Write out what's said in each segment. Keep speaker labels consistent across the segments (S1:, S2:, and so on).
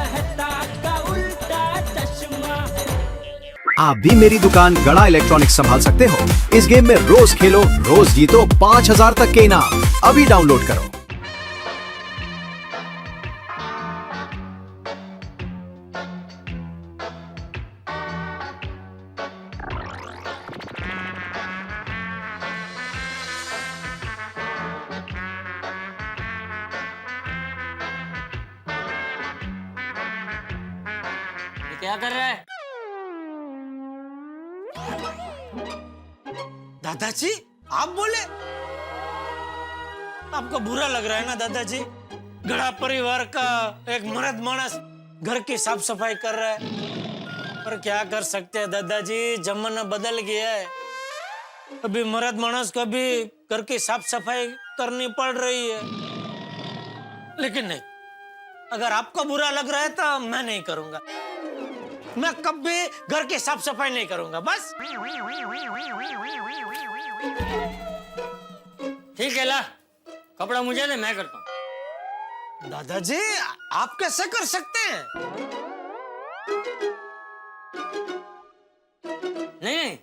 S1: रहता का उल्टा चश्मा।
S2: आप भी मेरी दुकान गड़ा इलेक्ट्रॉनिक्स संभाल सकते हो। इस गेम में रोज खेलो, रोज जीतो 5,000 तक के इनाम। अभी डाउनलोड करो।
S3: ये क्या कर रहा है?
S4: दादाजी आप बोले? आपको बुरा लग रहा है ना दादाजी? गड़ा परिवार का एक मर्द मानस घर की साफ सफाई कर रहा है, पर क्या कर सकते हैं दादाजी, जमाना बदल गया है। अभी मर्द मानस को भी घर की साफ सफाई करनी पड़ रही है। लेकिन नहीं, अगर आपको बुरा लग रहा है तो मैं नहीं करूंगा। मैं कभी घर की साफ सफाई नहीं करूंगा, बस।
S3: ठीक है, ला कपड़ा मुझे दे, मैं करता हूँ।
S4: दादाजी आप कैसे कर सकते हैं?
S3: नहीं नहीं,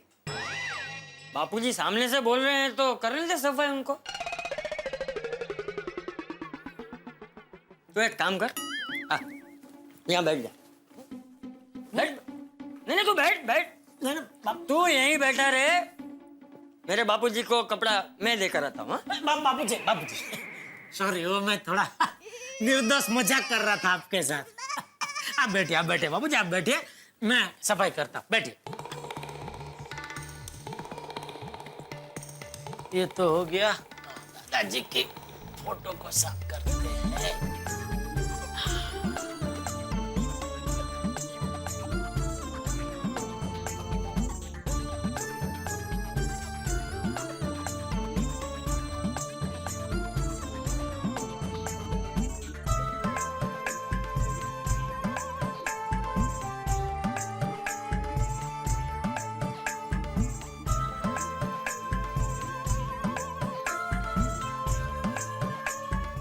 S3: बापूजी सामने से बोल रहे हैं तो करने दे सफाई उनको। तो एक काम कर, यहाँ बैठ जा। बैठ। नहीं नहीं, तू बैठ बैठ।
S4: नहीं,
S3: तू यहीं बैठा रहे, मेरे बापूजी को कपड़ा मैं देकर आता हूँ।
S4: बापूजी सॉरी, वो मैं थोड़ा निर्दोष मजाक कर रहा था आपके साथ। आप बैठिए बापूजी, आप बैठिए, मैं सफाई करता हूँ, बैठिए। ये तो हो गया। दादाजी की फोटो को साफ करते हैं।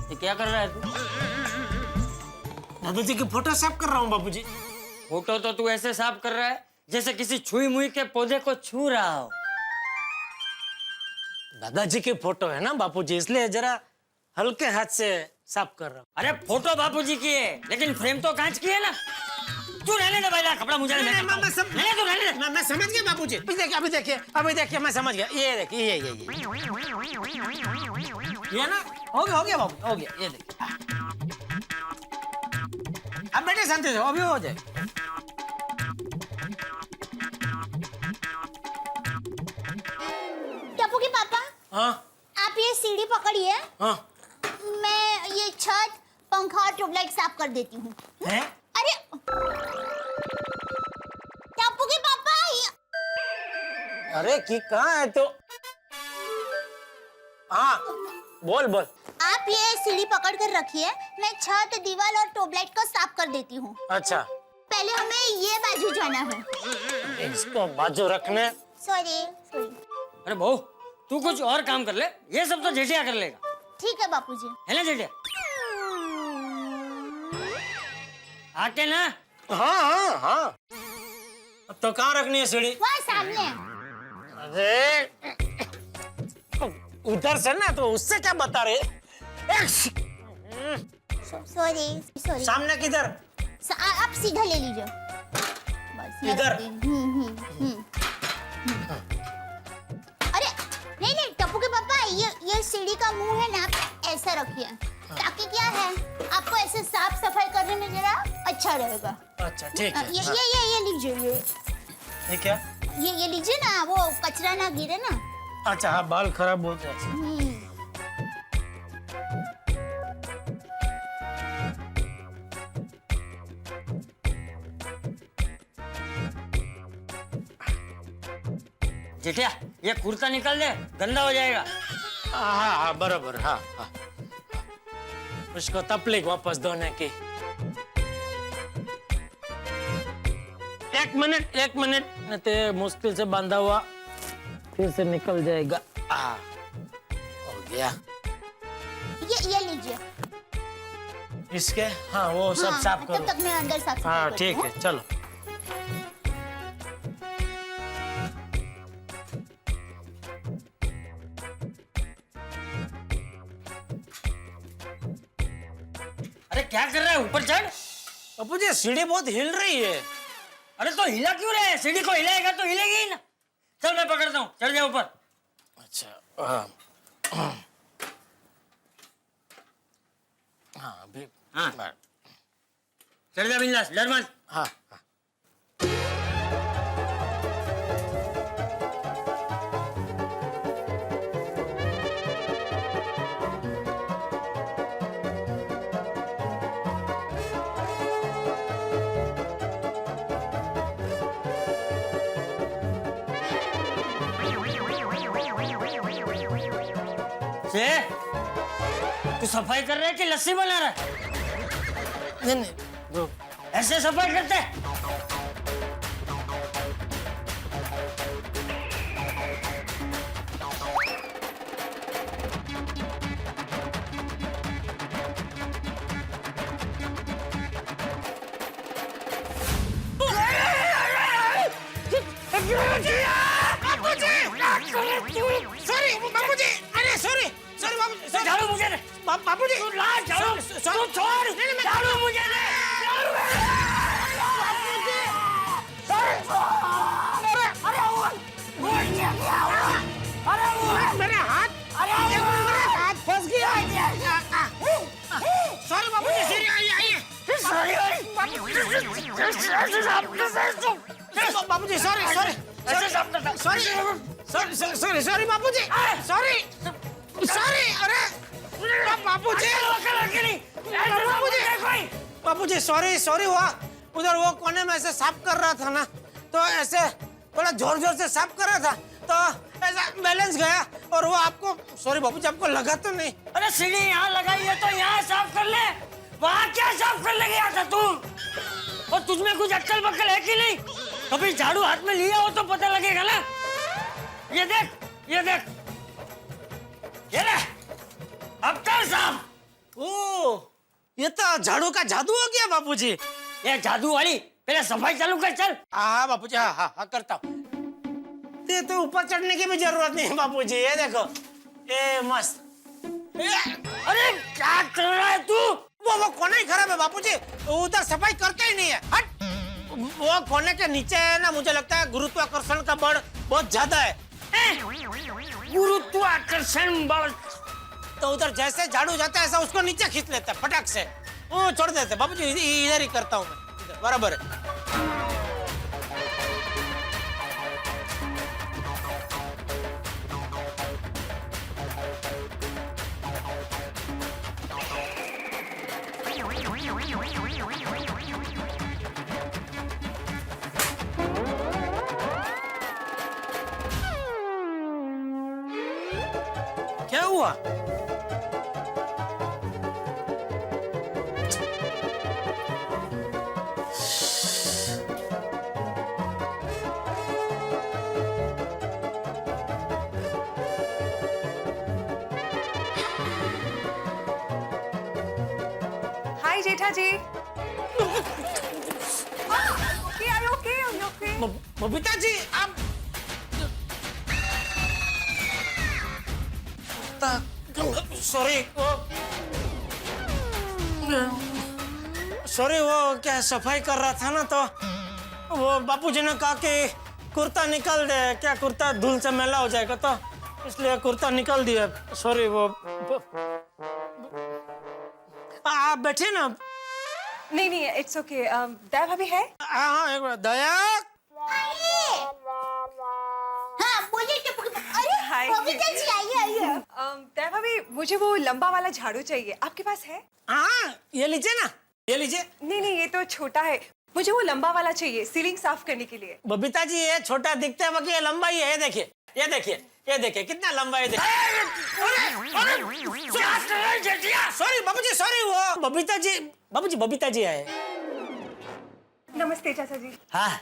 S3: ये क्या कर रहा है तू?
S4: दादाजी की फोटो साफ कर रहा हूँ बापूजी।
S3: फोटो तो तू ऐसे साफ कर रहा है जैसे किसी छुई मुई के पौधे को छू रहा हो।
S4: दादाजी की फोटो है ना बापूजी, इसलिए जरा हल्के हाथ से साफ कर रहा हूँ।
S3: अरे फोटो बापूजी की है, लेकिन फ्रेम तो कांच की है ना। तू रहने दे भाई, ला कपड़ा मुझे दे, मैं करता हूँ। नहीं, तू रहने दे।
S4: मैं समझ गया बापूजी। अभी देखिए मैं समझ गया। ये देखिए, ये ना हो गया बाबू, हो गया। ये देखिए, अब बैठे शांति से, अभी हो जाए।
S5: टप्पू के पापा,
S4: हाँ
S5: आप ये सीढ़ी पकड़िए,
S4: हाँ।
S5: मैं ये छत, पंखा और ट्यूबलाइट साफ कर देती हूँ।
S4: हैं?
S5: अरे टप्पू के पापा,
S4: अरे की कहाँ है तो? हाँ बोल।
S5: आप ये सीढ़ी पकड़ कर रखिए, मैं छत, दीवार और ट्यूबलाइट को साफ कर देती हूँ।
S4: अच्छा,
S5: पहले हमें ये बाजू जाना है।
S4: इसको बाजू रखने।
S5: सॉरी।
S3: अरे बहू, तू कुछ और काम कर ले, ये सब तो जेठिया कर लेगा।
S5: ठीक है बापूजी।
S3: है ना जेठिया? आके ना।
S4: हाँ। अब तो कहाँ रखनी है सीढ़ी?
S5: वहाँ सामने।
S4: अरे उधर से ना, तो उससे क्या बता रहे?
S5: सॉरी।
S4: सामने किधर?
S5: आप सीधा ले लीजिए बस।
S4: इधर?
S5: अरे नहीं टप्पू के पापा, ये सीढ़ी का मुंह है ना, आप ऐसा रखिए ताकि क्या है, आपको ऐसे साफ सफाई करने में जरा अच्छा रहेगा।
S4: अच्छा ठीक है।
S5: ये लीजिए।
S4: ये क्या?
S5: ये लीजिए ना, वो कचरा ना गिरे ना।
S4: अच्छा हाँ, बाल खराब हो जाते।
S3: जेठिया, ये कुर्ता निकाल दे, गंदा हो जाएगा।
S4: हाँ बराबर। हाँ उसको तकलीफ वापस धोने की। एक मिनट नहीं तो मुश्किल से बांधा हुआ फिर से निकल जाएगा। हो गया।
S5: ये लीजिए।
S4: इसके हाँ वो सब
S5: हाँ,
S4: साफ
S5: तब
S4: करो।
S5: तक मैं अंदर साफ सफाई
S4: हाँ
S5: करती
S4: ठीक
S5: हूँ।
S4: है चलो।
S3: अरे क्या कर रहा है, ऊपर चढ़।
S4: बापू जी सीढ़ी बहुत हिल रही है।
S3: अरे तो हिला क्यों रहा है, सीढ़ी को हिलाएगा तो हिलेगी ही ना। चल मैं पकड़ता हूँ, चढ़ जा ऊपर।
S4: अच्छा हाँ हाँ अभी
S3: हाँ चढ़ जा बिंदास, डर मत।
S4: हाँ हाँ।
S3: से तू सफाई कर रहा है कि लस्सी बना रहा है?
S4: नहीं नहीं वो
S3: ऐसे सफाई करते हैं?
S4: सॉरी बापूजी, अरे सॉरी सॉरी बापूजी,
S3: झाड़ू मुझे दे।
S4: बापूजी
S3: तू ला झाड़ू, तू छोड़ झाड़ू मुझे दे।
S4: मेरे हाथ फंस गया। सॉरी बापूजी, सॉरी आइए Bapuji, sorry sorry sorry sorry sorry Bapuji, sorry sorry. अरे बापूजी बापूजी सॉरी सॉरी हुआ। उधर वो कोने में ऐसे साफ कर रहा था ना, तो ऐसे थोड़ा जोर जोर से साफ कर रहा था तो ऐसा बैलेंस गया और वो आपको, सॉरी बापूजी, आपको लगा तो नहीं?
S3: अरे सीढ़ी यहाँ लगाई है तो यहाँ साफ कर ले, वहाँ क्या साफ करने गया था तू? और तुझमें कुछ अक्कल बक्कल है कि नहीं? कभी झाड़ू हाथ में लिया हो तो पता लगेगा ना। ये देख, ये देख, ये ले, अब कर साफ।
S4: ओ ये तो झाड़ू का जादू हो गया बापूजी।
S3: ये जादू वाली, पहले सफाई चालू कर चल।
S4: हाँ बापूजी, हाँ हाँ हाँ करता हूँ। ये तो ऊपर चढ़ने की भी जरूरत नहीं है बापूजी, ये देखो, ये मस्त।
S3: अरे क्या कर रहा है तू?
S4: वो कोना ही खराब है बापूजी, उधर सफाई करते ही नहीं है। हट, वो कोने के नीचे है ना, मुझे लगता है गुरुत्वाकर्षण का बल बहुत ज्यादा है।
S3: गुरुत्वाकर्षण बल।
S4: तो उधर जैसे झाड़ू जाता है ऐसा उसको नीचे खींच लेता है फटाक से, वो छोड़ देते बापूजी। इधर ही करता हूँ मैं, इधर बराबर है। क्या हुआ?
S6: Hi, Jetha ji. Okay, are you okay? Are you okay?
S4: Babita ji आप सॉरी सॉरी, वो क्या सफाई कर रहा था ना, तो वो बापूजी ने कहा कि कुर्ता निकाल दे, क्या कुर्ता धूल से मैला हो जाएगा, तो इसलिए कुर्ता निकाल दिया। सॉरी वो आप बैठे ना।
S6: नहीं नहीं, it's okay. दया भाभी है?
S4: हाँ एक बार दया।
S5: हाँ बोलिए टप्पू के पापा। अरे
S6: Hi.
S5: बबीता जी आइए आइए।
S6: दया भाभी, मुझे वो लंबा वाला झाड़ू चाहिए, आपके पास है?
S4: हाँ ये लीजिए ना, ये लीजिए।
S6: नहीं नहीं, ये तो छोटा है, मुझे वो लंबा वाला चाहिए सीलिंग साफ करने के लिए।
S4: बबीता जी ये छोटा दिखता है, बाकी ये लंबा ही है। ये देखिए, ये देखिए, ये देखिए कितना लंबा है। सॉरी बाबूजी, सॉरी। वो बबीता जी, बाबूजी बबीता जी आए।
S6: नमस्ते चाचा जी।
S3: हाँ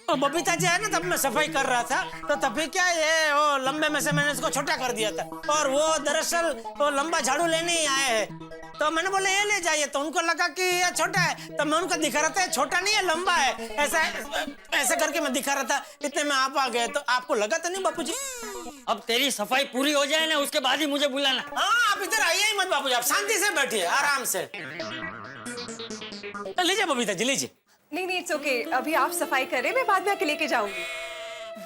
S4: वो बबीता जी है ना, तब मैं सफाई कर रहा था, तो तभी क्या ये वो लंबे में से मैंने इसको छोटा कर दिया था, और वो दरअसल वो लंबा झाड़ू लेने ही आए हैं। तो मैंने बोला ये ले जाइए, तो उनको लगा कि ये छोटा है, तो मैं उनको दिखा रहा था छोटा नहीं है लंबा है, ऐसा ऐसा करके मैं दिखा रहा था। इतने में आप आ गए, तो आपको लगा तो नहीं बापूजी?
S3: अब तेरी सफाई पूरी हो जाए ना, उसके बाद ही मुझे बुलाना।
S4: हाँ आप इधर आइए ही मत बापूजी, आप शांति से बैठिए आराम से। लीजिए बबीता जी लीजिए।
S6: नहीं नहीं, इट्स ओके। अभी आप सफाई करें, मैं बाद में आके लेके जाऊंगी।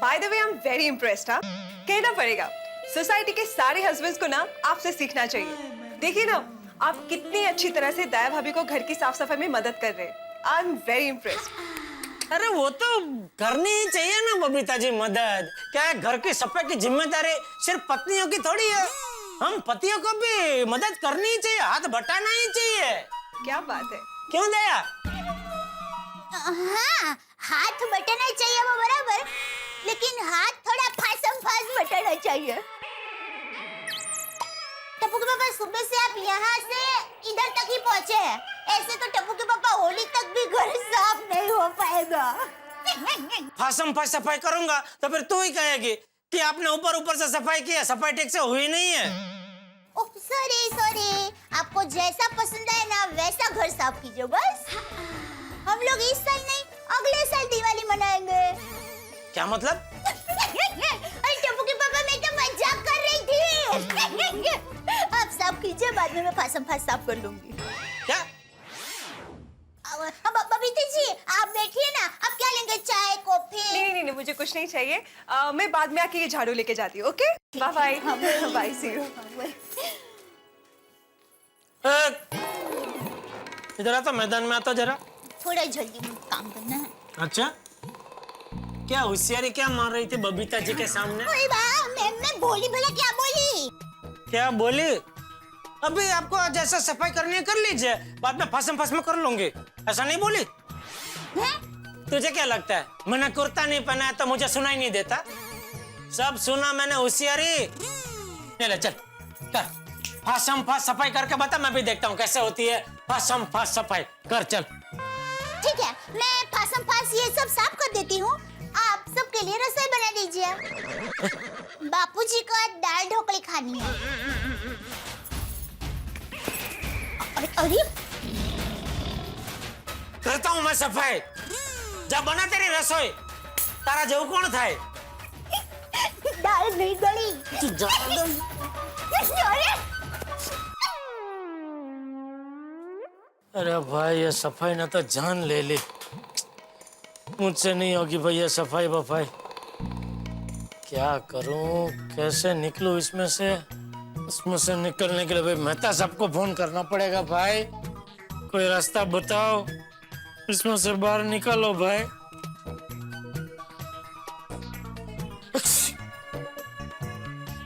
S6: By the way, I am very impressed. हाँ, कहना पड़ेगा, सोसाइटी के सारे हस्बैंड्स को ना आपसे सीखना चाहिए। देखिए ना, आप कितनी अच्छी तरह से दया भाभी को घर की साफ सफाई में मदद कर रहे हैं। I am very impressed.
S4: अरे वो तो करनी ही चाहिए ना बबीता जी मदद। क्या है, घर की सफाई की जिम्मेदारी सिर्फ पत्नियों की थोड़ी है, हम पतियों को भी मदद करनी ही चाहिए, हाथ बटाना ही चाहिए।
S6: क्या बात है।
S4: क्यों दया?
S5: हाँ, हाथ बटाना चाहिए वो बराबर, लेकिन हाथ थोड़ा फासम फास बटाना चाहिए। टप्पू के पापा, सुबह से आप यहाँ से इधर तक ही पहुँचे हैं। ऐसे तो टप्पू के पापा होली तक भी घर साफ नहीं हो पाएगा।
S4: फासम फास सफाई करूंगा तो फिर तू ही कहेगी कि आपने ऊपर ऊपर से सफाई किया, सफाई ठीक से हुई नहीं है।
S5: ओह सॉरी सॉरी, आपको जैसा पसंद है ना वैसा घर साफ कीजिए बस। हम लोग इस साल नहीं, अगले साल दिवाली मनाएंगे।
S4: क्या मतलब?
S5: अरे टप्पू के पापा, मैं तो मजाक कर रही थी। आप साफ कीजिए, बाद में मैं फासम फास साफ कर लूंगी।
S4: क्या?
S5: बबीता जी आप बैठिए ना, आप क्या लेंगे, चाय कॉफी?
S6: नहीं नहीं नहीं, मुझे कुछ नहीं चाहिए। मैं बाद में आके ये झाड़ू लेके जाती हूँ। Okay, bye bye. Bye, see you.
S4: इधर आ तो, मैदान में आता जरा।
S5: थोड़ा जल्दी काम करना है।
S4: अच्छा, क्या होशियारी क्या मार रही थी बबीता जी के सामने?
S5: ओए वाह, मैं बोली भला क्या बोली?
S4: क्या बोली? अभी आपको जैसा सफाई करनी है कर लीजिए, बाद में फासम फास में कर लूंगी, ऐसा नहीं बोली?
S5: हैं?
S4: तुझे क्या लगता है मैंने कुर्ता नहीं पहना है तो मुझे सुनाई नहीं देता? सब सुना मैंने, होशियारी। ले चल कर, फासम फास सफाई करके बता, मैं भी देखता हूँ कैसे होती है फासम फास सफाई। कर चल।
S5: ठीक है, मैं फासम फास ये सब साफ कर देती हूँ। आप सबके लिए रसोई बना दीजिए। बापूजी को दाल ढोकली खानी है। अरे
S4: करता हूँ मैं सफाई, जब बना तेरी रसोई। तारा जेव कौन था?
S5: दाल नहीं गली।
S4: अरे भाई ये सफाई ने तो जान ले ली, मुझसे नहीं होगी भाई ये सफाई वफाई। क्या करूं, कैसे निकलूं इसमें से? इसमें से निकलने के लिए भाई मेहता सबको फोन करना पड़ेगा। भाई कोई रास्ता बताओ, इसमें से बाहर निकलो भाई।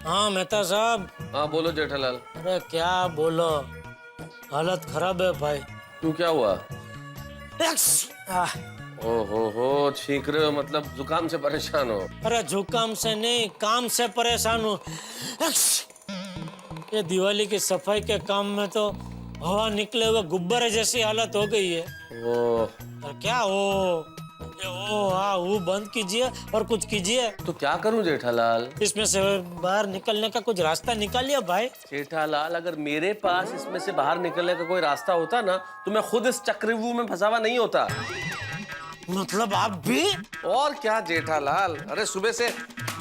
S4: हाँ मेहता साहब।
S7: हाँ बोलो जेठालाल।
S4: अरे क्या बोलो, हालत खराब है भाई।
S7: क्यों, क्या हुआ?
S4: आह,
S7: हो छींक रहे हो, मतलब जुकाम से परेशान हो?
S4: अरे जुकाम से नहीं, काम से परेशान हूँ। ये दिवाली की सफाई के काम में तो हवा निकले हुए गुब्बारे जैसी हालत हो गई है। और क्या हो, ये वो बंद कीजिए और कुछ कीजिए।
S7: तो क्या करूं जेठालाल?
S4: इसमें से बाहर निकलने का कुछ रास्ता निकालिए भाई।
S7: जेठालाल, अगर मेरे पास इसमें से बाहर निकलने का कोई रास्ता होता ना, तो मैं खुद इस चक्रव्यूह में फंसा हुआ नहीं होता।
S4: मतलब आप भी?
S7: और क्या जेठालाल, अरे सुबह से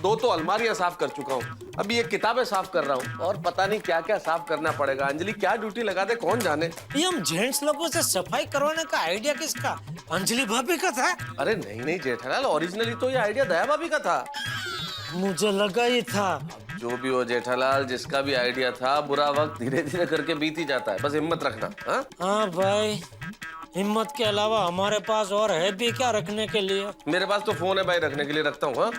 S7: 2 तो अलमारियां साफ कर चुका हूँ, अभी ये किताबें साफ कर रहा हूँ, और पता नहीं क्या क्या साफ करना पड़ेगा। अंजलि क्या ड्यूटी लगा दे कौन जाने।
S4: ये हम जेंट्स लोगों से सफाई करवाने का आइडिया किसका? अंजलि भाभी का था?
S7: अरे नहीं जेठालाल, ओरिजिनली तो ये आइडिया दया भाभी का था।
S4: मुझे लगा ही था।
S7: जो भी हो जेठालाल, जिसका भी आइडिया था, बुरा वक्त धीरे धीरे करके बीत ही जाता है, बस हिम्मत रखना।
S4: हाँ भाई, हिम्मत के अलावा हमारे पास और है भी क्या रखने के लिए?
S7: मेरे पास तो फोन है भाई, रखने के लिए रखता हूँ। हाँ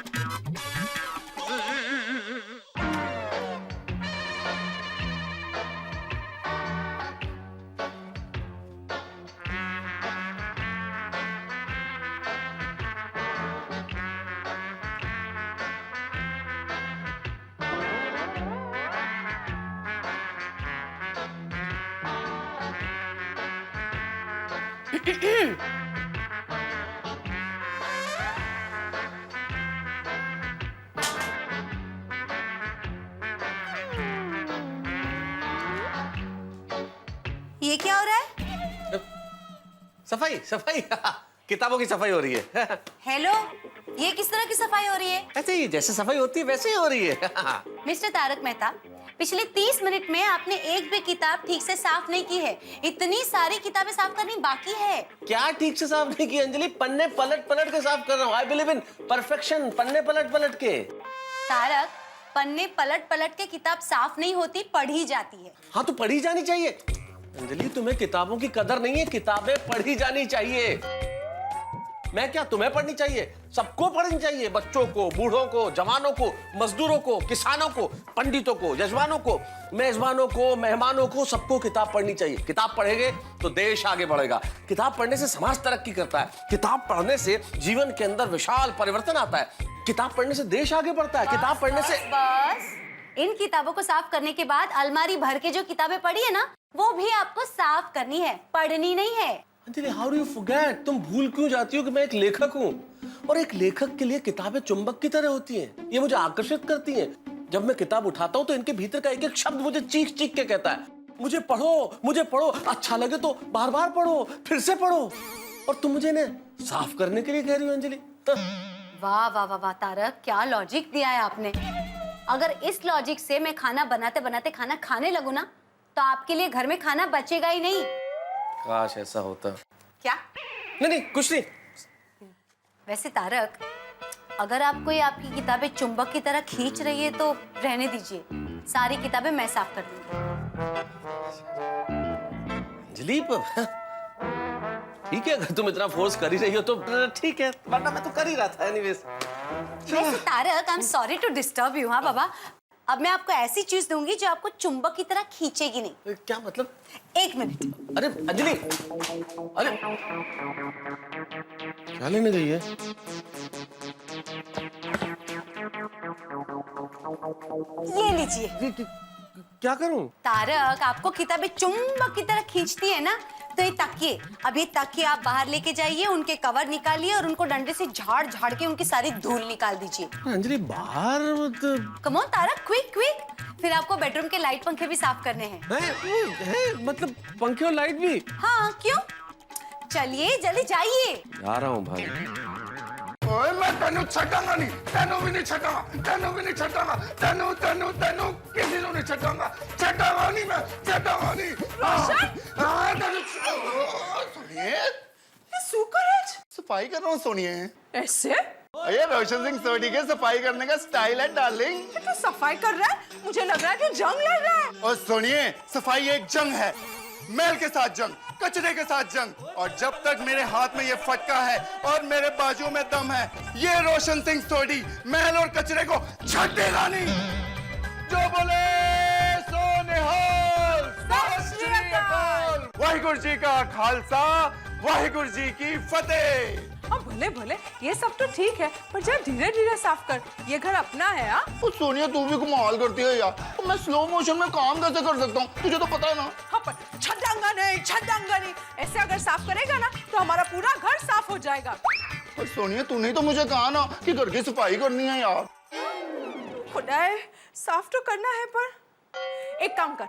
S7: सफाई सफाई किताबों की सफाई हो रही है।
S8: हेलो, ये किस तरह की सफाई हो रही है?
S7: ऐसे ही जैसे सफाई होती है वैसे ही हो रही है।
S8: मिस्टर तारक मेहता, पिछले 30 मिनट में आपने एक भी किताब ठीक से साफ नहीं की है। इतनी सारी किताबें साफ करनी बाकी है।
S7: क्या ठीक से साफ नहीं की अंजलि? पन्ने पलट पलट के साफ कर रहा हूँ। I believe in perfection. पन्ने पलट पलट के।
S8: तारक, पन्ने पलट पलट के किताब साफ नहीं होती, पढ़ी जाती है।
S7: हाँ तो पढ़ी जानी चाहिए। अंजलि तुम्हें किताबों की कदर नहीं है, किताबें पढ़ी जानी चाहिए। मैं क्या, तुम्हें पढ़नी चाहिए? सबको पढ़नी चाहिए, बच्चों को, बूढ़ों को, जवानों को, मजदूरों को, किसानों को, पंडितों को, यजमानों को, मेजबानों को, मेहमानों को, सबको किताब पढ़नी चाहिए। किताब पढ़ेंगे तो देश आगे बढ़ेगा। किताब पढ़ने से समाज तरक्की करता है। किताब पढ़ने से जीवन के अंदर विशाल परिवर्तन आता है। किताब पढ़ने से देश आगे बढ़ता है। किताब पढ़ने से
S8: बस इन किताबों को साफ करने के बाद अलमारी भर के जो किताबें पढ़ी है ना, वो भी आपको साफ करनी है, पढ़नी नहीं है।
S7: Anjali, how do you forget? तुम भूल क्यों जाती हो कि मैं एक लेखक हूँ, और एक लेखक के लिए किताबें चुंबक की तरह होती हैं। ये मुझे आकर्षित करती हैं। जब मैं किताब उठाता हूँ तो इनके भीतर का एक एक शब्द मुझे चीख चीख के कहता है, मुझे पढ़ो, मुझे पढ़ो। अच्छा लगे तो बार बार पढ़ो, फिर से पढ़ो। और तुम मुझे इन्हें साफ करने के लिए कह रही हो अंजलि?
S8: वाह वाह वाह वाह तारक, क्या लॉजिक दिया है आपने। अगर इस लॉजिक से मैं खाना बनाते बनाते खाना खाने लगूं ना, तो आपके लिए घर में खाना बचेगा ही नहीं।
S7: काश ऐसा होता।
S8: क्या?
S7: नहीं कुछ नहीं।
S8: वैसे तारक, अगर आपको ये आपकी किताबें चुंबक की तरह खींच रही है तो रहने दीजिए, सारी किताबें मैं साफ कर दूंगी।
S7: अंजलि, ठीक है, अगर तुम इतना फोर्स कर ही रही हो तो ठीक है, वरना मैं तो कर ही रहा था एनीवेज।
S8: वैसे Tarak, I am sorry to disturb you. हाँ बाबा, अब मैं आपको ऐसी चीज दूंगी जो आपको चुंबक की तरह खींचेगी नहीं।
S7: क्या मतलब?
S8: 1 मिनट।
S7: अरे अंजलि, अरे क्या लेने गई है?
S8: ये लीजिए।
S7: क्या करूं?
S8: तारक, आपको किताबें चुंबक की तरह खींचती है ना, तो ये तकिए, अब ये तकिए आप बाहर लेके जाइए, उनके कवर निकालिए और उनको डंडे से झाड़ झाड़ के उनकी सारी धूल निकाल दीजिए।
S7: अंजलि, बाहर
S8: come on Tarak, quick quick. फिर आपको बेडरूम के लाइट पंखे भी साफ करने हैं।
S7: है मतलब पंखे और लाइट भी?
S8: हाँ, क्यों? चलिए जल्दी जाइए।
S7: जा रहा हूँ भाई।
S9: ओए, मैं तेनू छटांगा नहीं, तेनू भी नहीं छटांगा, तेनू भी नहीं छटांगा, तेनू तेनू तेनू किसी को नहीं छटांगा, छटांगा नहीं मैं, छटांगा नहीं। सुनिए, सफाई कर रहा हूँ। सुनिए,
S6: ऐसे?
S9: ये रोशन सिंह सोडी के सफाई करने का स्टाइल है डार्लिंग।
S6: तो सफाई कर रहा है, मुझे लग रहा है कि जंग लड़ रहा है।
S9: और सुनिए, सफाई एक जंग है, मैल के साथ जंग, कचरे के साथ जंग। और जब तक मेरे हाथ में ये फटका है और मेरे बाजू में दम है, ये रोशन सिंह सोडी मैल और कचरे को छटेगा नहीं। जो बोले सो निहाल, सत श्री अकाल। वाहिगुरु जी का खालसा, वाहिगुरु जी की फतेह।
S6: अब भले भले ये सब तो ठीक है, पर जरा धीरे धीरे साफ कर, ये घर अपना है। हाँ
S9: सोनिया, तू भी कमाल करती है यार। मैं स्लो मोशन में काम कैसे कर सकता हूँ, तुझे तो पता है ना।
S6: हाँ, पर छटांगा नहीं। ऐसे अगर साफ करेगा ना तो हमारा पूरा घर साफ हो जाएगा।
S9: पर सोनिया, तूने तो मुझे कहा ना कि घर की सफाई करनी है यार।
S6: खुदाए, साफ तो करना है, पर एक काम कर,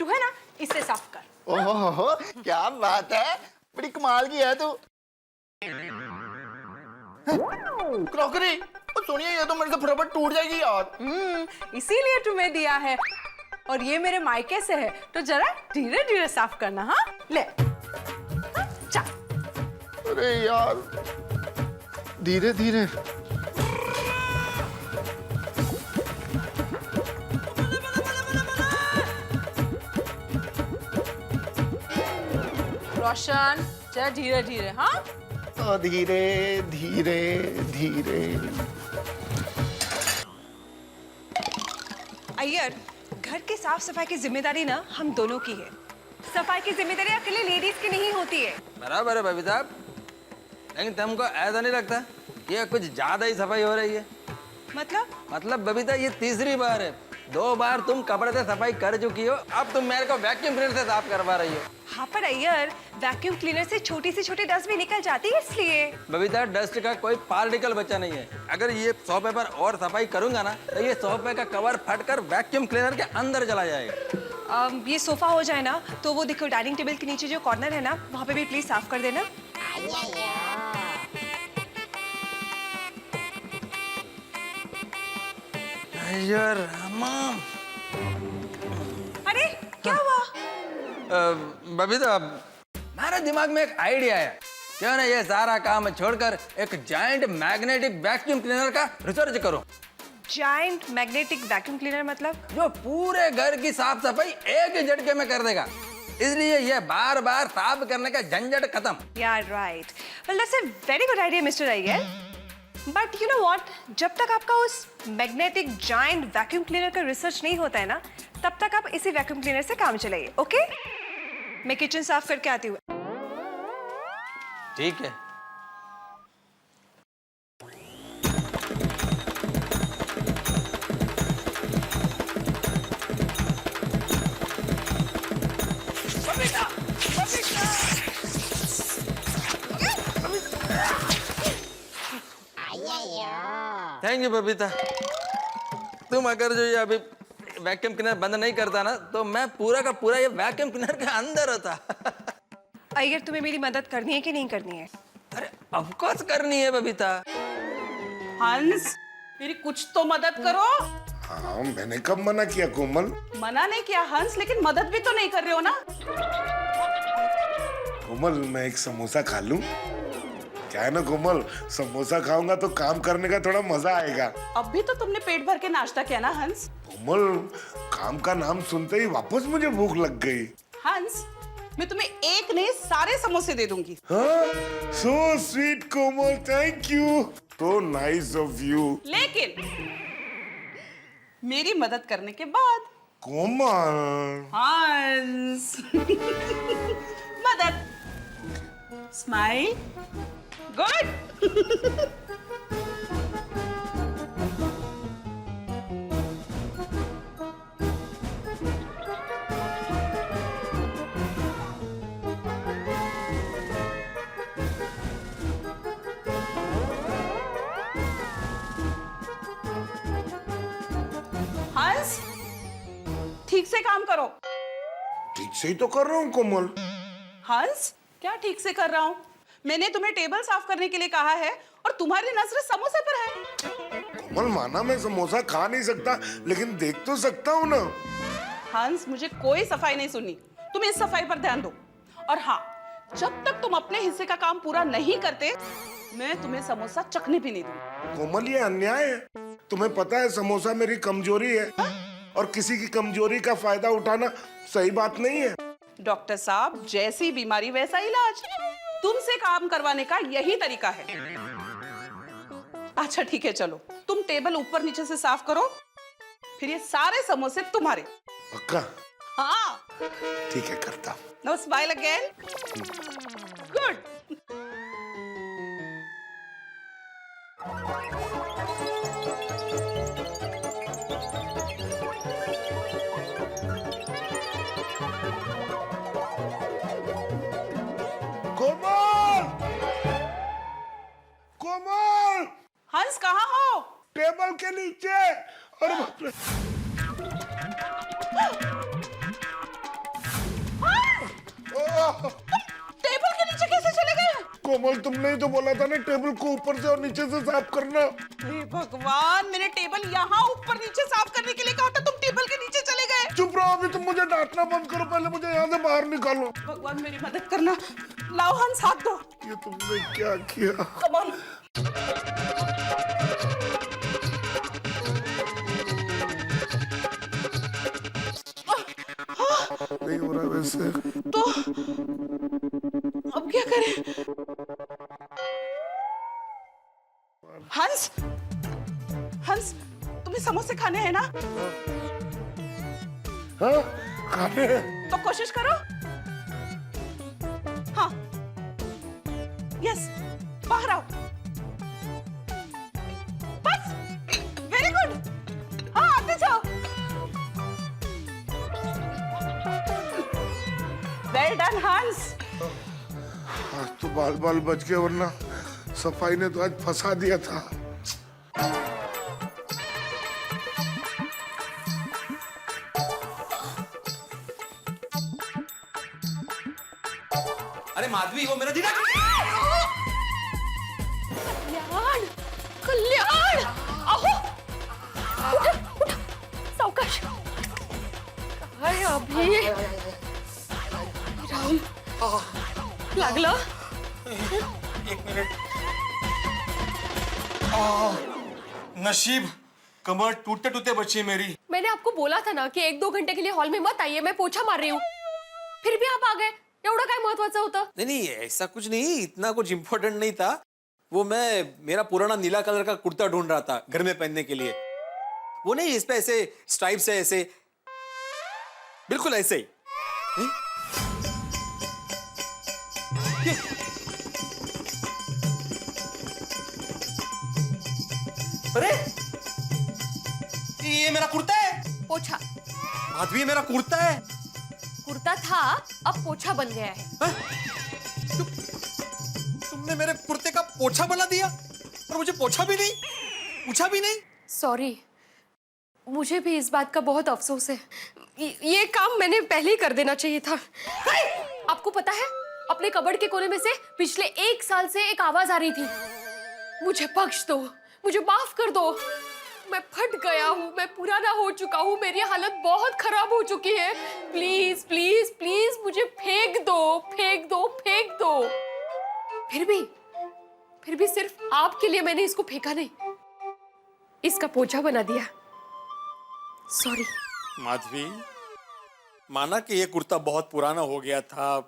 S6: तू है ना, इससे साफ कर।
S9: ओहो, क्या बात है, बड़ी कमाल की है तू। क्रॉकरी, सोनिया ये तो मेरे से फटाफट टूट जाएगी यार।
S6: इसीलिए तुम्हें दिया है, और ये मेरे मायके से है, तो जरा धीरे धीरे साफ करना। हाँ ले, हाँ, चल।
S9: अरे यार, धीरे धीरे।
S6: रोशन, जरा धीरे धीरे। हाँ,
S9: धीरे धीरे धीरे।
S6: अय्यर, घर के साफ सफाई की जिम्मेदारी ना हम दोनों की है। सफाई की जिम्मेदारी अकेले लेडीज की नहीं होती है।
S10: बराबर है भाभी साहब, लेकिन तुमको ऐसा नहीं लगता ये कुछ ज्यादा ही सफाई हो रही है? मतलब बबीता, ये तीसरी बार है। 2 बार तुम कपड़े से सफाई कर चुकी हो, अब तुम मेरे को वैक्यूम क्लीनर से साफ करवा रही हो।
S6: हाँ, पर अय्यर, वैक्यूम क्लीनर से छोटी से छोटी डस्ट भी निकल जाती है, इसलिए।
S10: बबीता, डस्ट का कोई पार्टिकल बचा नहीं है। अगर ये सोफे पर और सफाई करूंगा ना, तो ये सोफे का कवर फटकर वैक्यूम क्लीनर के अंदर चला जाएगा।
S6: ये सोफा हो जाए ना तो वो देखो डाइनिंग टेबल के नीचे जो कॉर्नर है ना वहाँ पे भी प्लीज साफ कर देना। अरे क्या हुआ?
S10: बबीता, मेरे दिमाग में एक आइडिया है। क्यों ना ये सारा काम छोड़कर एक जायंट मैग्नेटिक वैक्यूम क्लीनर का रिसर्च करो।
S6: जायंट मैग्नेटिक वैक्यूम क्लीनर मतलब?
S10: जो पूरे घर की साफ सफाई एक ही झटके में कर देगा, इसलिए ये बार बार साफ करने का झंझट खत्म।
S6: Yeah, right. Well, that's a very good idea, Mr. Iyer. But you know what? जब तक आपका उस मैग्नेटिक जायंट वैक्यूम क्लीनर का रिसर्च नहीं होता है ना, तब तक आप इसी वैक्यूम क्लीनर से काम चलाइए, ओके? मैं किचन साफ करके आती हूँ।
S10: ठीक है। Thank you Babita. तुम अगर जो ये अभी वैक्यूम क्लीनर बंद नहीं करता ना तो मैं पूरा का पूरा ये वैक्यूम क्लीनर के अंदर होता।
S6: अय्यर, तुम्हें मेरी मदद करनी है कि नहीं करनी है?
S10: अरे ऑफ कोर्स करनी है बबीता।
S11: हंस, मेरी कुछ तो मदद करो।
S9: हाँ, मैंने कब मना किया कोमल?
S11: मना नहीं किया हंस, लेकिन मदद भी तो नहीं कर रहे हो ना।
S9: कोमल, मैं एक समोसा खा लूं? क्या है ना कोमल, समोसा खाऊंगा तो काम करने का थोड़ा मजा आएगा।
S11: अब भी तो तुमने पेट भर के नाश्ता किया ना हंस।
S9: कोमल, काम का नाम सुनते ही वापस मुझे भूख लग गई।
S11: हंस, मैं तुम्हें एक नहीं सारे समोसे दे दूंगी।
S9: हाँ? So sweet Komal, thank you. So nice of you।
S11: लेकिन मेरी मदद करने के बाद।
S9: कोमल।
S11: हंस। मदद। स्माइल। गुड। हंस, ठीक से काम करो।
S9: ठीक से ही तो कर रहा हूँ कोमल।
S11: हंस, क्या ठीक से कर रहा हूँ? मैंने तुम्हें टेबल साफ करने के लिए कहा है और तुम्हारी नजर समोसे पर है।
S9: कोमल, माना मैं समोसा खा नहीं सकता, लेकिन देख तो सकता हूँ ना।
S11: हंस, मुझे कोई सफाई नहीं सुननी। तुम इस सफाई पर ध्यान दो। और हाँ, जब तक तुम अपने हिस्से का काम पूरा नहीं करते, मैं तुम्हें समोसा चखने भी नहीं दूंगी।
S9: कोमल, ये अन्याय है। तुम्हें पता है समोसा मेरी कमजोरी है, और किसी की कमजोरी का फायदा उठाना सही बात नहीं है।
S11: डॉक्टर साहब, जैसी बीमारी वैसा इलाज। तुमसे काम करवाने का यही तरीका है। अच्छा ठीक है, चलो तुम टेबल ऊपर नीचे से साफ करो, फिर ये सारे समोसे तुम्हारे।
S9: पक्का?
S11: हाँ
S9: ठीक है, करता हूँ।
S11: Now smile again. गुड।
S9: कोमल! कोमल!
S11: हंस, कहाँ हो?
S9: टेबल के नीचे। और बाप रे। ओह!
S11: टेबल के नीचे कैसे चले गए?
S9: कोमल, तुमने ही तो बोला था ना टेबल को ऊपर से और नीचे से साफ करना।
S11: हे भगवान, मैंने टेबल यहाँ ऊपर नीचे साफ करने के लिए कहा था, तुम टेबल के नीचे चले गए।
S9: चुप रहो, अभी तुम मुझे डांटना बंद करो, पहले मुझे यहाँ से बाहर निकालो।
S11: भगवान, मेरी मदद करना। लाओ हंस, हाथ दो।
S9: ये तुमने क्या किया?
S11: Come on.
S9: नहीं हो रहा वैसे
S11: तो अब क्या करें? हंस, हंस, तुम्हें समोसे खाने हैं ना?
S9: हाँ, खाने हैं।
S11: तो कोशिश करो। हाँ, यस, बाहर आओ। बस, वेरी गुड। हाँ, आते जाओ। वेल डन हंस।
S9: आज तो बाल बाल बच गए, वरना सफाई ने तो आज फंसा दिया था।
S10: माधवी, वो मेरा जीना।
S6: कल्याण, कल्याण, अहो, उठा, उठा, सावकाश। काय अभि? राम, लागलं?
S10: एक मिनिट।
S12: नशीब, कमर टूटते टूटते बची मेरी।
S6: मैंने आपको बोला था ना कि 1-2 घंटे के लिए हॉल में मत आइए, मैं पोछा मार रही हूँ। फिर भी आप आ गए, एवढं काय महत्वाचं होतं?
S10: नहीं नहीं, ऐसा कुछ नहीं, इतना कुछ इम्पोर्टेंट नहीं था। वो मैं मेरा पुराना नीला कलर का कुर्ता ढूंढ रहा था घर में पहनने के लिए। वो नहीं, इस पे ऐसे स्ट्राइप्स है, ऐसे बिल्कुल ऐसे ही। अरे ये मेरा कुर्ता है।
S6: पोछा,
S10: माधवी, मेरा कुर्ता है।
S6: कुर्ता था, अब पोछा बन गया है।
S10: तुमने मेरे कुर्ते का पोछा बना दिया और मुझे पोछा भी नहीं, पूछा भी नहीं।
S6: सॉरी, मुझे भी इस बात का बहुत अफसोस है। ये काम मैंने पहले ही कर देना चाहिए था। आपको पता है, अपने कबर्ड के कोने में से पिछले 1 साल से एक आवाज आ रही थी, मुझे बख्श दो, मुझे माफ कर दो, मैं फट गया हूँ, मैं पुराना हो चुका हूँ, मेरी हालत बहुत खराब हो चुकी है, प्लीज प्लीज प्लीज मुझे फेंक दो, फेंक दो, फेंक दो। फिर भी सिर्फ आपके लिए मैंने इसको फेंका नहीं, इसका पोछा बना दिया। सॉरी।
S12: माधवी, माना कि ये कुर्ता बहुत पुराना हो गया था,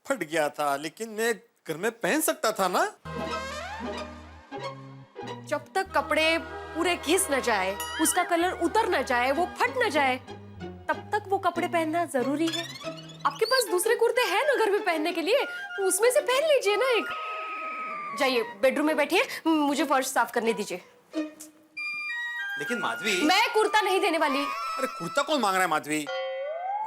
S12: फट गया था, लेकिन मैं घर में पहन सकता था ना।
S6: जब तक कपड़े पूरे घिस न जाए, उसका कलर उतर न जाए, वो फट न जाए, तब तक वो कपड़े पहनना जरूरी है। आपके पास दूसरे कुर्ते हैं ना घर में पहनने के लिए, तो उसमें से पहन लीजिए ना एक। जाइए बेडरूम में बैठिए, मुझे फर्श साफ करने दीजिए।
S10: लेकिन माधवी,
S6: मैं कुर्ता नहीं देने वाली।
S10: अरे कुर्ता कौन मांग रहा है माधवी?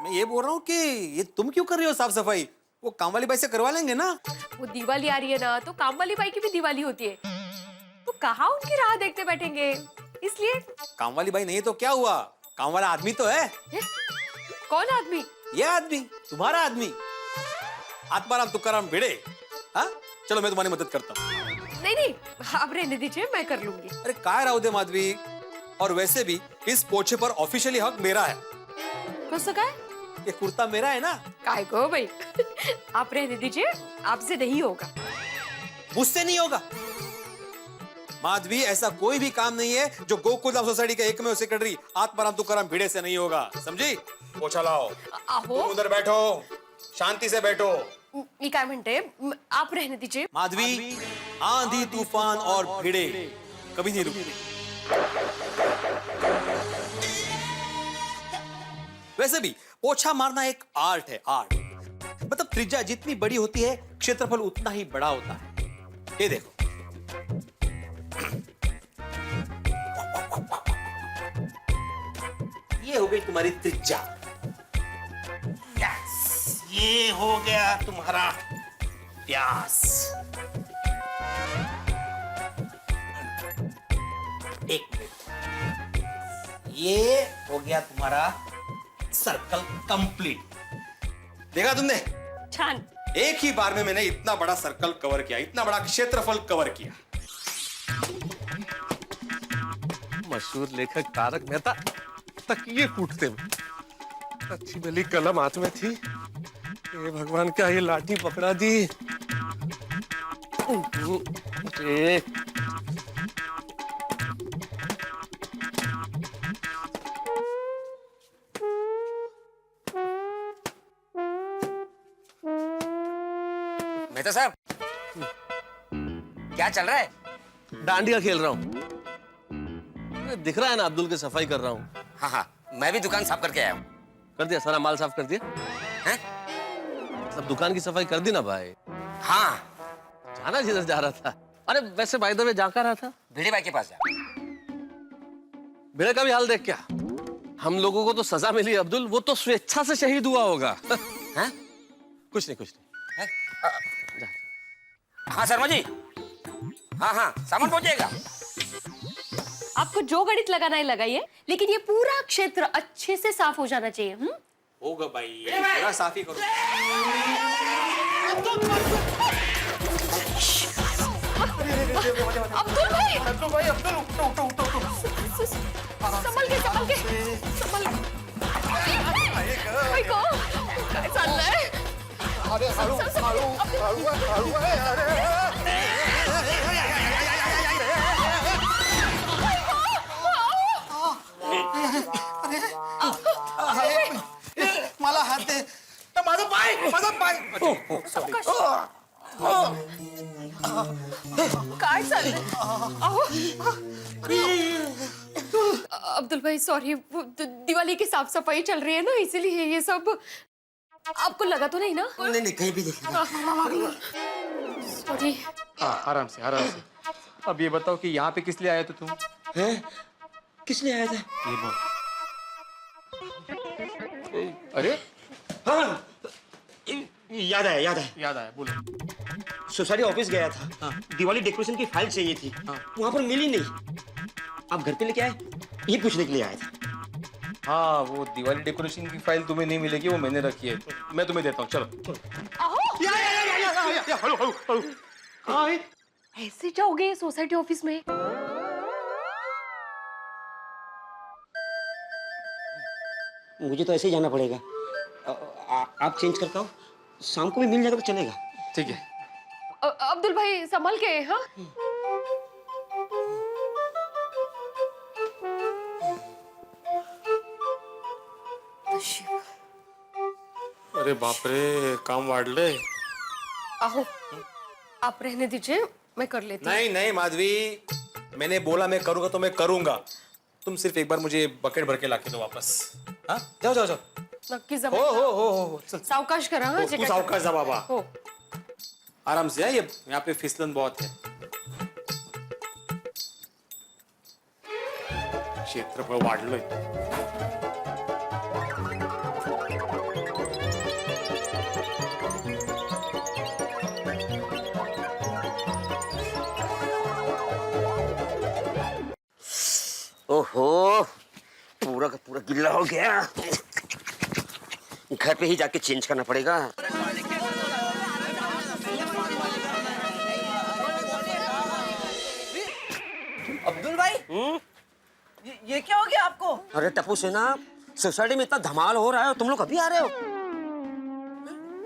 S10: मैं ये बोल रहा हूँ कि ये तुम क्यों कर रही हो साफ सफाई? वो काम वाली बाई से करवा लेंगे ना।
S6: वो दिवाली आ रही है ना, तो काम वाली बाई की भी दिवाली होती है, तो कहाँ उनकी राह देखते बैठेंगे, इसलिए।
S10: काम वाली बाई नहीं तो क्या हुआ, काम वाला आदमी तो है।
S6: कौन आदमी?
S10: ये आदमी, तुम्हारा आदमी, आत्माराम तुकाराम भिड़े। हाँ, चलो मैं तुम्हारी मदद करता हूँ।
S6: नहीं, आप रहने दीजिए, मैं कर लूंगी।
S10: अरे काय राहू दे माधवी, और वैसे भी इस पोछे पर ऑफिशियली हक मेरा है।
S6: हो सका है?
S10: ये कुर्ता मेरा है ना।
S6: काय को भाई, आप रहने दीजिए, आपसे नहीं होगा।
S10: मुझसे नहीं होगा माधवी, ऐसा कोई भी काम नहीं है जो गोकुलधाम सोसाइटी के एकमेव सेक्रेटरी आत्माराम तुकाराम भिड़े से नहीं होगा, समझी? पोछा लाओ, तुम उधर बैठो, शांति से बैठो।
S6: मी काय म्हणते, आप रहने दीजिए।
S10: माधवी, आंधी तूफान और भिड़े कभी नहीं रुकते। वैसे भी पोछा मारना एक आर्ट है, आर्ट। मतलब त्रिज्या जितनी बड़ी होती है, क्षेत्रफल उतना ही बड़ा होता है। ये देखो, ये हो गई तुम्हारी त्रिज्या। यस, ये हो गया तुम्हारा व्यास। एक मिनट, ये हो गया तुम्हारा सर्कल कंप्लीट। देखा तुमने?
S6: छान।
S10: एक ही बार में मैंने इतना बड़ा सर्कल कवर किया, इतना बड़ा क्षेत्रफल कवर किया।
S7: मशहूर लेखक तारक मेहता तकिए कूटते में अच्छी भली कलम हाथ में थी, ये भगवान क्या ये लाठी पकड़ा दी। अरे
S13: मेहता साहब, क्या चल रहा है?
S7: डांडिया खेल रहा हूँ। दिख रहा है ना, अब्दुल की सफाई कर रहा हूँ।
S13: हाँ हाँ, मैं भी दुकान साफ करके आया हूँ।
S7: कर दिया? सारा माल साफ कर दिया?
S13: हैं?
S7: सब दुकान की सफाई कर दी ना भाई?
S13: हाँ।
S7: जाना जिधर जा रहा था। अरे वैसे बाय द वे जा रहा था?
S13: भिड़े भाई के पास जा।
S7: भिड़े का भी हाल देख क्या, हम लोगों को तो सजा मिली अब्दुल, वो तो स्वेच्छा से शहीद हुआ होगा।
S13: हैं?
S7: कुछ नहीं, कुछ नहीं।
S13: हैं? हाँ शर्मा जी, हाँ हाँ, सामान पहुंचेगा।
S6: आपको जो गणित लगाना है लगाइए, लेकिन ये पूरा क्षेत्र अच्छे से साफ हो जाना चाहिए।
S10: होगा भाई, पूरा साफ ही करो।
S6: अब्दुल भाई, अब्दुल उठो उठो उठो उठो। संभल के संभल के संभल के। काय चाललंय?
S9: अरे हळू हळू हळू हळू आहे अरे मला हात दे माझा पाय
S6: काय चाललंय? अब्दुल भाई सॉरी, दिवाली की साफ सफाई चल रही है ना, इसीलिए ये सब। आपको लगा तो नहीं ना?
S13: नहीं कहीं भी नहीं।
S6: सॉरी।
S14: आराम से आराम से। अब ये बताओ कि यहाँ पे किस लिए आया तो तुम?
S13: हैं? किस लिए आया था?
S14: ये बोल। अरे
S13: हाँ याद आया
S14: बोलो।
S13: सोसाइटी ऑफिस गया था। हाँ। दिवाली डेकोरेशन की फाइल चाहिए थी। हाँ। वहाँ पर मिली नहीं। आप घर पे लेके आए, ये पूछने के लिए आया था।
S14: हाँ, वो दिवाली डेकोरेशन की फाइल तुम्हें नहीं मिलेगी, वो मैंने रखी है, तो मैं तुम्हें देता हूँ। चलो
S6: ऐसे जाओगे सोसाइटी ऑफिस में?
S13: मुझे तो ऐसे ही जाना पड़ेगा। आप चेंज करता हो, शाम को भी मिल जाएगा तो चलेगा।
S14: ठीक है।
S6: अब्दुल भाई संभल के। हाँ
S12: अरे बाप रे, काम वाढले।
S6: आहो, आप रहने दीजिए, मैं कर लेती हूँ।
S12: नहीं नहीं माधवी, मैंने बोला मैं करूंगा तो मैं करूंगा। तुम सिर्फ एक बार मुझे बकेट भर के लाके दो वापस। हाँ जाओ जाओ जाओ।
S6: नक्की
S12: हो चल।
S6: सावकाश करा। हाँ
S12: तू सावकाश जा बाबा।
S6: हो
S12: आराम से। ये यहाँ पे फिसलन बहुत है। क्षेत्रफळ वाढलंय।
S13: ओहो, पूरा का पूरा गिल्ला हो गया। घर पे ही जाके चेंज करना पड़ेगा।
S3: अब्दुल भाई, ये क्या हो गया आपको?
S13: अरे टप्पू सेना, सोसाइटी में इतना धमाल हो रहा है, तुम लोग अभी आ रहे हो?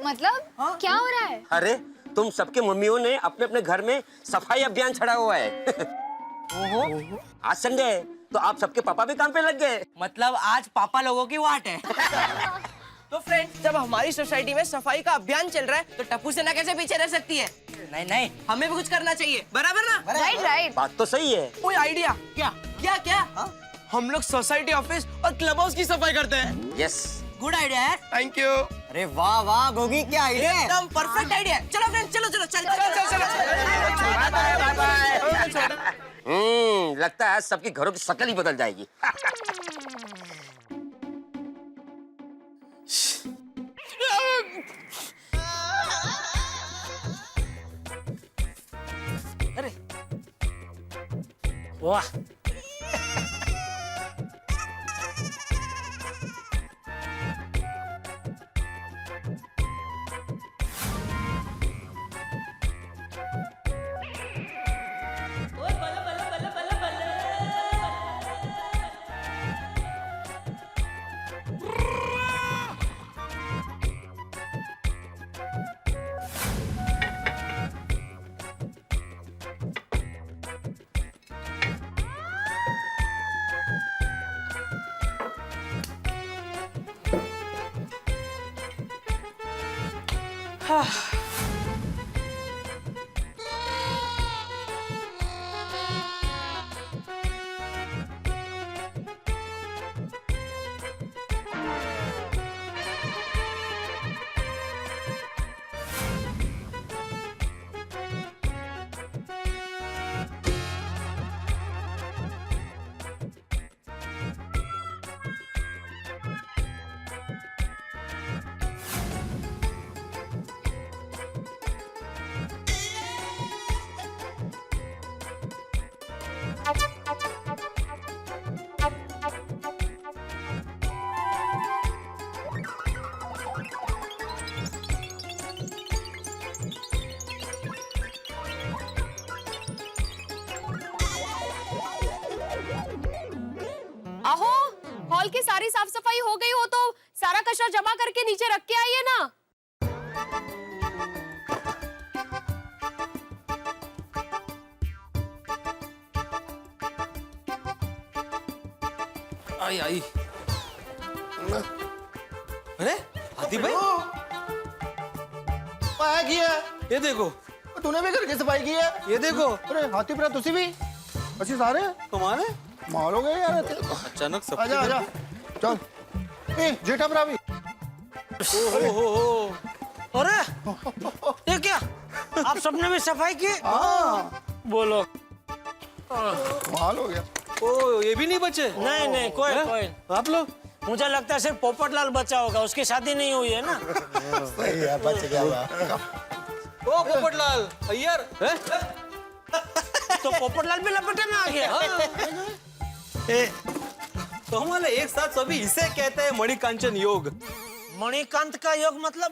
S5: मतलब क्या हो रहा है?
S13: अरे तुम सबके मम्मियों ने अपने अपने घर में सफाई अभियान छड़ा हुआ है। आज संडे है, तो आप सबके पापा भी काम पे लग गए।
S3: मतलब आज पापा लोगों की वाट है। तो फ्रेंड, जब हमारी सोसाइटी में सफाई का अभियान चल रहा है, तो टप्पू सेना कैसे पीछे रह सकती है? नहीं, हमें भी कुछ करना चाहिए, बराबर ना?
S5: राइट।
S13: बात तो सही है।
S3: कोई आइडिया? क्या? हम लोग सोसाइटी ऑफिस और क्लब हाउस की सफाई करते हैं।
S13: यस,
S3: गुड आइडिया है।
S9: Thank you.
S3: अरे वाह गोगी, क्या आइडिया है? एकदम परफेक्ट आइडिया। चलो फ्रेंड, चलो
S13: लगता है सबके घरों की शक्ल ही बदल जाएगी।
S3: अरे
S4: वाह,
S15: कचरा जमा करके नीचे रख के आइए ना।
S14: आई आई। अरे हाथी भाई
S9: क्या किया?
S14: ये देखो।
S9: तूने भी घर की सफाई की है?
S14: ये देखो।
S9: अरे हाथी भरा तुसी भी? अच्छी सारे
S14: तुम्हारे
S9: माल हो गए यार।
S14: अचानक सब
S9: आजा आजा चल। ए जेठा भरा भी।
S4: अरे ये क्या, आप सबने भी सफाई की?
S9: हाँ
S4: बोलो।
S9: माल हो गया।
S14: ओ ये भी नहीं बचे?
S4: नहीं नहीं, कोई
S14: आप लोग?
S4: मुझे लगता है सिर्फ पोपटलाल बचा होगा, उसकी शादी नहीं हुई है ना।
S9: सही है, बच गया हुआ।
S14: ओ पोपटलाल अय्यर।
S4: तो पोपटलाल भी लपेटे में आ गया।
S14: तो हमारे एक साथ सभी इसे कहते हैं मणिकांचन योग।
S4: मणिकांत का योग मतलब?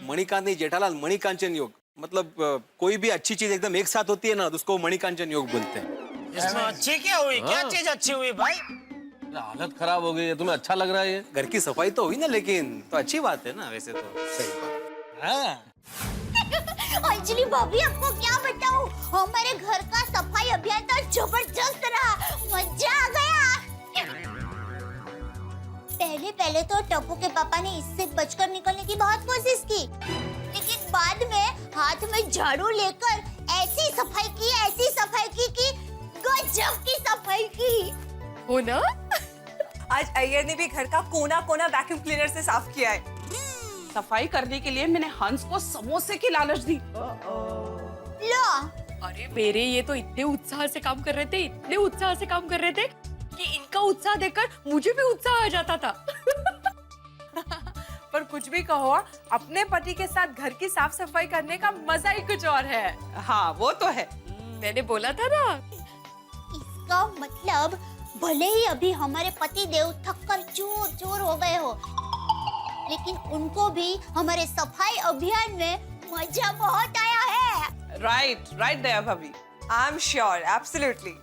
S14: मणिकांत नहीं जेठालाल, मणिकांचन योग मतलब कोई भी अच्छी चीज एकदम एक साथ होती है ना तो उसको मणिकांचन योग बोलते हैं।
S4: इसमें अच्छी क्या हुई? क्या चीज अच्छी हुई भाई?
S14: हालत खराब हो गई है, तुम्हें अच्छा लग रहा है? घर की सफाई तो हुई ना, लेकिन तो अच्छी बात है ना वैसे तो। सही बात।
S4: हाँ।
S5: अंजलि भाभी, आपको क्या बताऊं, हमारे घर का सफाई अभियान तो जबरदस्त रहा, मजा आ गया। पहले तो टप्पू के पापा ने इससे बचकर निकलने की बहुत कोशिश की, लेकिन बाद में हाथ में झाड़ू लेकर ऐसी सफाई की कि गजब की सफाई की।
S15: हो ना?
S6: आज अय्यर ने भी घर का कोना कोना वैक्यूम क्लीनर से साफ किया है।
S11: सफाई करने के लिए मैंने हंस को समोसे की लालच दी।
S5: लो,
S15: अरे मेरे ये तो इतने उत्साह से काम कर रहे थे कि इनका उत्साह देखकर मुझे भी उत्साह आ जाता था।
S6: पर कुछ भी कहो, अपने पति के साथ घर की साफ सफाई करने का मजा ही कुछ और है।
S11: हाँ वो तो है।
S15: मैंने बोला था ना।
S5: इसका मतलब भले ही अभी हमारे पति देव थक कर चूर हो गए हो, लेकिन उनको भी हमारे सफाई अभियान में मजा बहुत आया है।
S11: राइट दया भाभी।
S6: I am sure, absolutely.